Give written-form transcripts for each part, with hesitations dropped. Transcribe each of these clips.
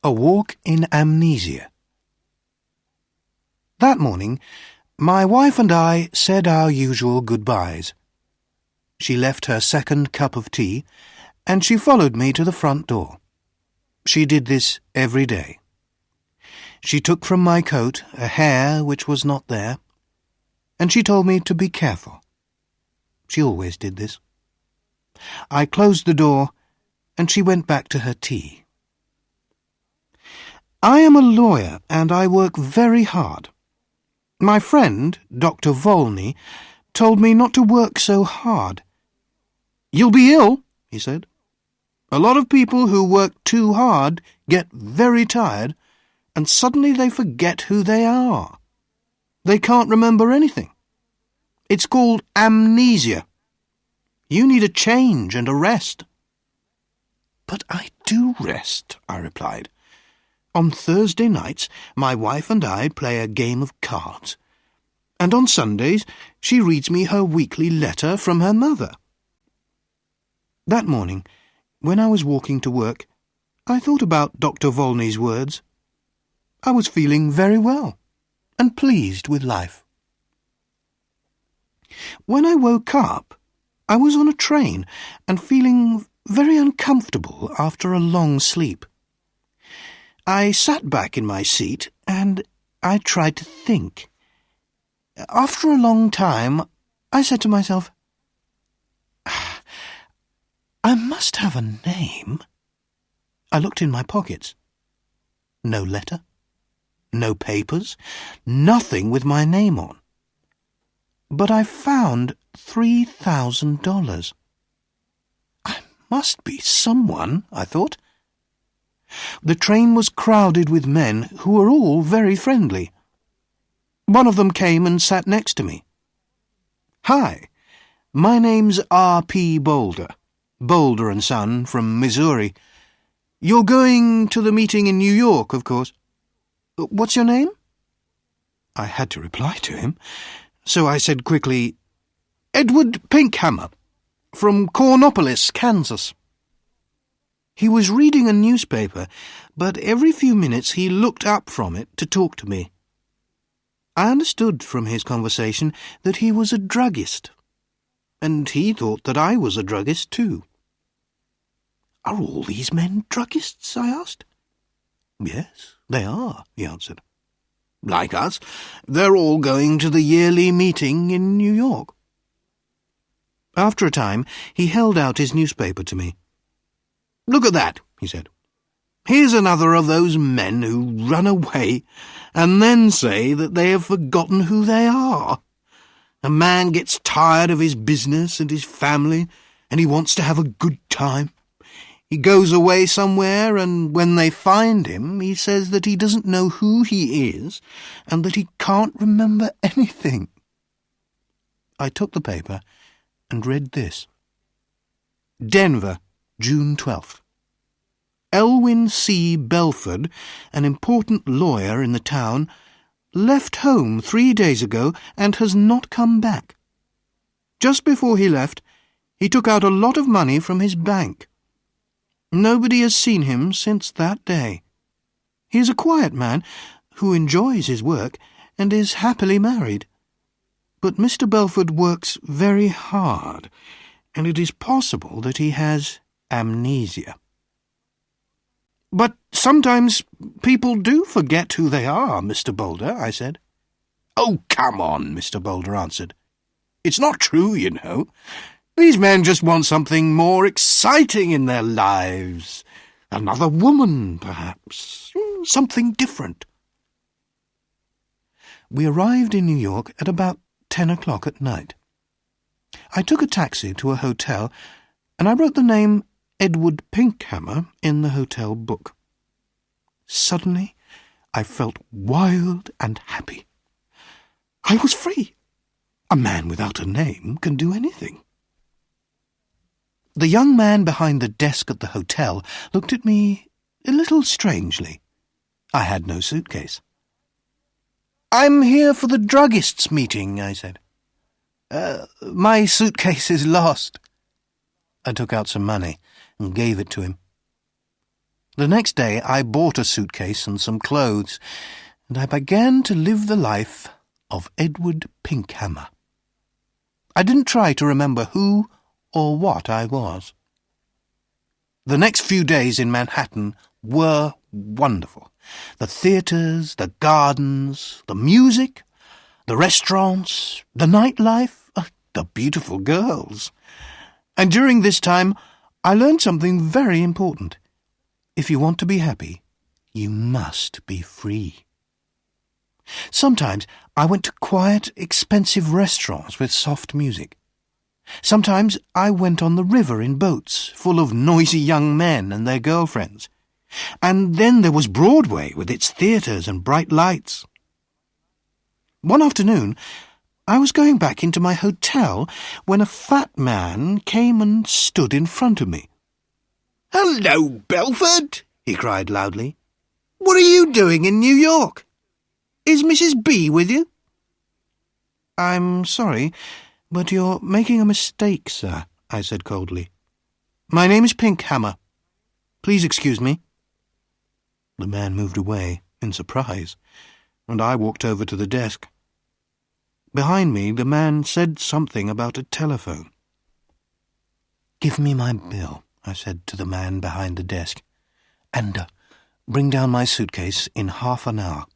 A walk in amnesia. That morning, my wife and I said our usual goodbyes. She left her second cup of tea, and she followed me to the front door. She did this every day. She took from my coat a hair which was not there, and she told me to be careful. She always did this. I closed the door, and she went back to her tea. I am a lawyer, and I work very hard. My friend, Dr. Volney, told me not to work so hard. "You'll be ill," he said. "A lot of people who work too hard get very tired, and suddenly they forget who they are. They can't remember anything. It's called amnesia. You need a change and a rest." "But I do rest," I replied. "On Thursday nights, my wife and I play a game of cards, and on Sundays she reads me her weekly letter from her mother." That morning, when I was walking to work, I thought about Dr. Volney's words. I was feeling very well and pleased with life. When I woke up, I was on a train and feeling very uncomfortable after a long sleep. I sat back in my seat and I tried to think. After a long time, I said to myself, "I must have a name." I looked in my pockets. No letter, no papers, nothing with my name on. But I found $3,000. I must be someone, I thought. The train was crowded with men who were all very friendly. One of them came and sat next to me. "Hi, my name's R.P. Boulder, Boulder and Son from Missouri. You're going to the meeting in New York, of course. What's your name?" I had to reply to him, so I said quickly, "Edward Pinkhammer, from Cornopolis, Kansas." He was reading a newspaper, but every few minutes he looked up from it to talk to me. I understood from his conversation that he was a druggist, and he thought that I was a druggist too. "Are all these men druggists?" I asked. "Yes, they are," he answered. "Like us, they're all going to the yearly meeting in New York." After a time, he held out his newspaper to me. "Look at that," he said. "Here's another of those men who run away and then say that they have forgotten who they are. A man gets tired of his business and his family, and he wants to have a good time. He goes away somewhere, and when they find him, he says that he doesn't know who he is and that he can't remember anything." I took the paper and read this. "Denver, June 12th. Elwyn C. Belford, an important lawyer in the town, left home 3 days ago and has not come back. Just before he left, he took out a lot of money from his bank. Nobody has seen him since that day. He is a quiet man who enjoys his work and is happily married. But Mr. Belford works very hard, and it is possible that he has amnesia." "But sometimes people do forget who they are, Mr. Boulder," I said. "Oh, come on," Mr. Boulder answered. "It's not true, you know. These men just want something more exciting in their lives. Another woman, perhaps. Something different." We arrived in New York at about 10 o'clock at night. I took a taxi to a hotel, and I wrote the name Edward Pinkhammer in the hotel book. Suddenly, I felt wild and happy. I was free. A man without a name can do anything. The young man behind the desk at the hotel looked at me a little strangely. I had no suitcase. "I'm here for the druggists' meeting," I said. My suitcase is lost." I took out some money and gave it to him. The next day I bought a suitcase and some clothes, and I began to live the life of Edward Pinkhammer. I didn't try to remember who or what I was. The next few days in Manhattan were wonderful. The theatres, the gardens, the music, the restaurants, the nightlife, the beautiful girls. And during this time, I learned something very important. If you want to be happy, you must be free. Sometimes I went to quiet, expensive restaurants with soft music. Sometimes I went on the river in boats full of noisy young men and their girlfriends. And then there was Broadway with its theatres and bright lights. One afternoon, I was going back into my hotel when a fat man came and stood in front of me. "Hello, Belford!" he cried loudly. "What are you doing in New York? Is Mrs. B with you?" "I'm sorry, but you're making a mistake, sir," I said coldly. "My name is Pinkhammer. Please excuse me." The man moved away in surprise, and I walked over to the desk. Behind me, the man said something about a telephone. "Give me my bill," I said to the man behind the desk, "and bring down my suitcase in half an hour."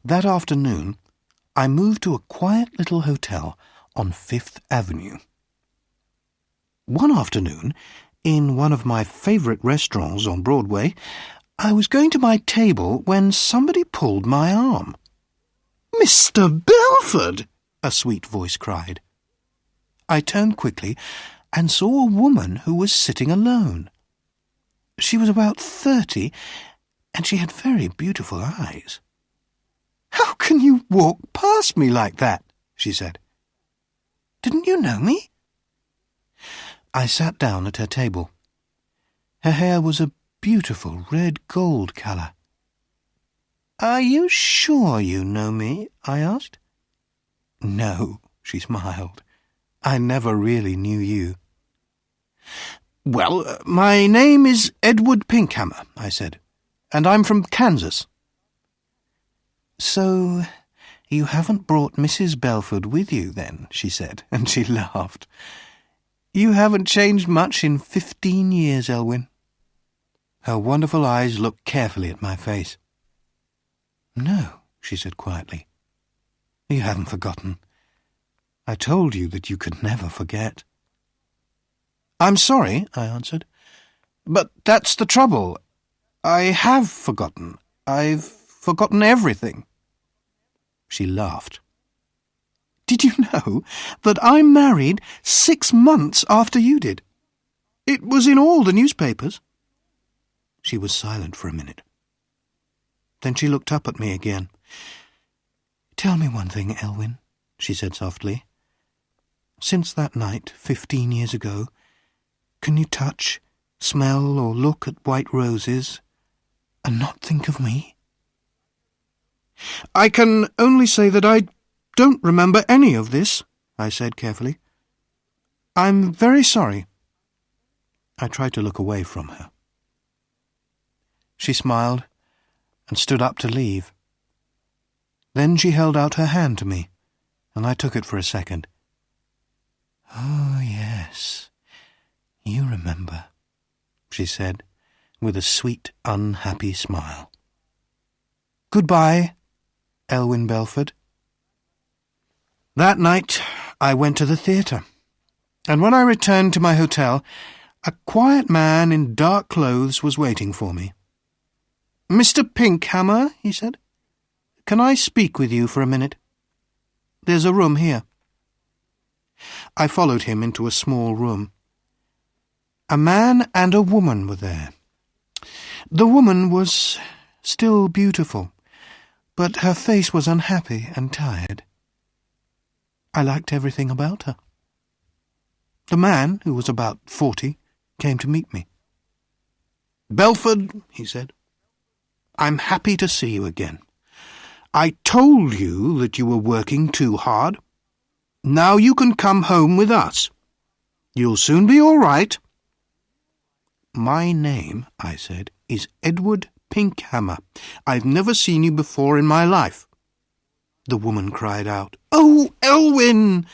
That afternoon, I moved to a quiet little hotel on Fifth Avenue. One afternoon, in one of my favourite restaurants on Broadway, I was going to my table when somebody pulled my arm. "Mr. Belford!" a sweet voice cried. I turned quickly and saw a woman who was sitting alone. She was about 30, and she had very beautiful eyes. "How can you walk past me like that?" she said. "Didn't you know me?" I sat down at her table. Her hair was a beautiful red-gold colour. "Are you sure you know me?" I asked. "No," she smiled. "I never really knew you." "Well, my name is Edward Pinkhammer," I said, "and I'm from Kansas." "So you haven't brought Mrs. Belford with you, then?" she said, and she laughed. "You haven't changed much in 15 years, Elwyn." Her wonderful eyes looked carefully at my face. "No," she said quietly. "You haven't forgotten. I told you that you could never forget." "I'm sorry," I answered, "but that's the trouble. I have forgotten. I've forgotten everything." She laughed. "Did you know that I married 6 months after you did? It was in all the newspapers." She was silent for a minute. Then she looked up at me again. "Tell me one thing, Elwyn," she said softly. "Since that night, 15 years ago, can you touch, smell, or look at white roses and not think of me?" "I can only say that I don't remember any of this," I said carefully. "I'm very sorry." I tried to look away from her. She smiled and stood up to leave. Then she held out her hand to me, and I took it for a second. "Oh, yes, you remember," she said, with a sweet, unhappy smile. "Goodbye, Elwyn Belford." That night I went to the theatre, and when I returned to my hotel, a quiet man in dark clothes was waiting for me. "Mr. Pinkhammer," he said, "can I speak with you for a minute? There's a room here." I followed him into a small room. A man and a woman were there. The woman was still beautiful, but her face was unhappy and tired. I liked everything about her. The man, who was about 40, came to meet me. "Belford," he said, "I'm happy to see you again. I told you that you were working too hard. Now you can come home with us. You'll soon be all right." My name, I said, is Edward Pinkhammer. I've never seen you before in my life. The woman cried out, "Oh, Elwyn!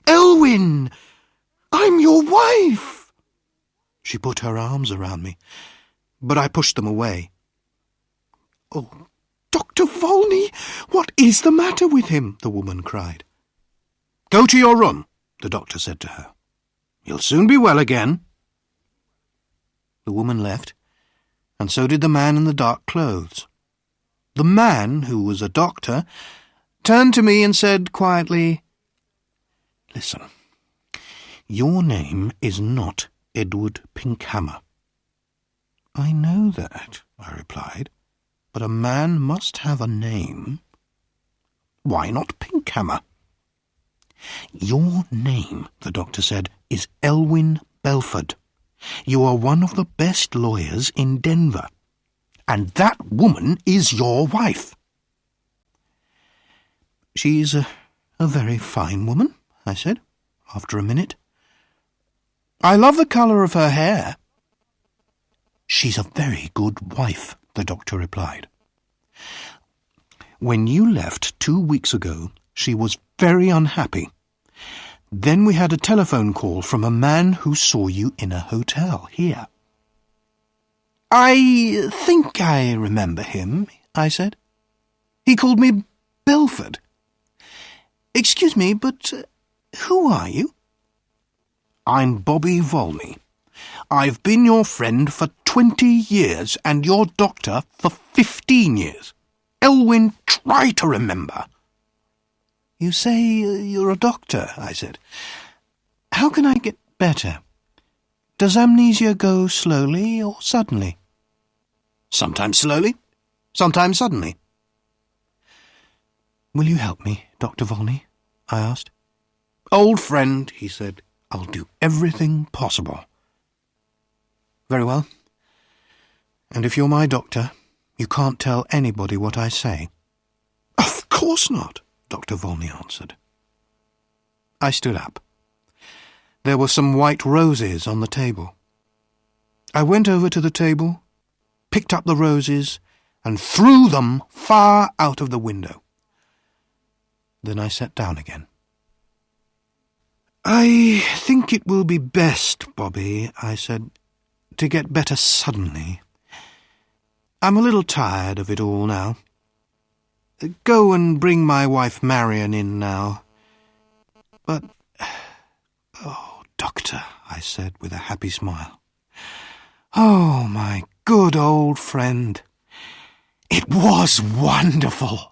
Elwyn! I'm your wife!" She put her arms around me, but I pushed them away. "Oh, Dr. Volney, what is the matter with him?" the woman cried. "Go to your room," the doctor said to her. "You'll soon be well again." The woman left, and so did the man in the dark clothes. The man, who was a doctor, turned to me and said quietly, "Listen, your name is not Edward Pinkhammer." "I know that," I replied, "but a man must have a name." "Why not Pinkhammer?" "Your name," the doctor said, "is Elwyn Belford. You are one of the best lawyers in Denver, and that woman is your wife." "She's a very fine woman," I said, after a minute. "I love the colour of her hair." "She's a very good wife," the doctor replied. "When you left 2 weeks ago, she was very unhappy. Then we had a telephone call from a man who saw you in a hotel here." "I think I remember him," I said. "He called me Belford. Excuse me, but who are you?" "I'm Bobby Volney. I've been your friend for 20 years and your doctor for 15 years. Elwyn, try to remember." "You say you're a doctor," I said. "How can I get better? Does amnesia go slowly or suddenly?" "Sometimes slowly, sometimes suddenly." "Will you help me, Dr. Volney?" I asked. "Old friend," he said, "I'll do everything possible." "Very well. And if you're my doctor, you can't tell anybody what I say?" "Of course not," Dr. Volney answered. I stood up. There were some white roses on the table. I went over to the table, picked up the roses, and threw them far out of the window. Then I sat down again. "I think it will be best, Bobby," I said, "to get better suddenly. I'm a little tired of it all now. Go and bring my wife Marion in now." "But, oh, Doctor," I said with a happy smile. "Oh, my good old friend. It was wonderful."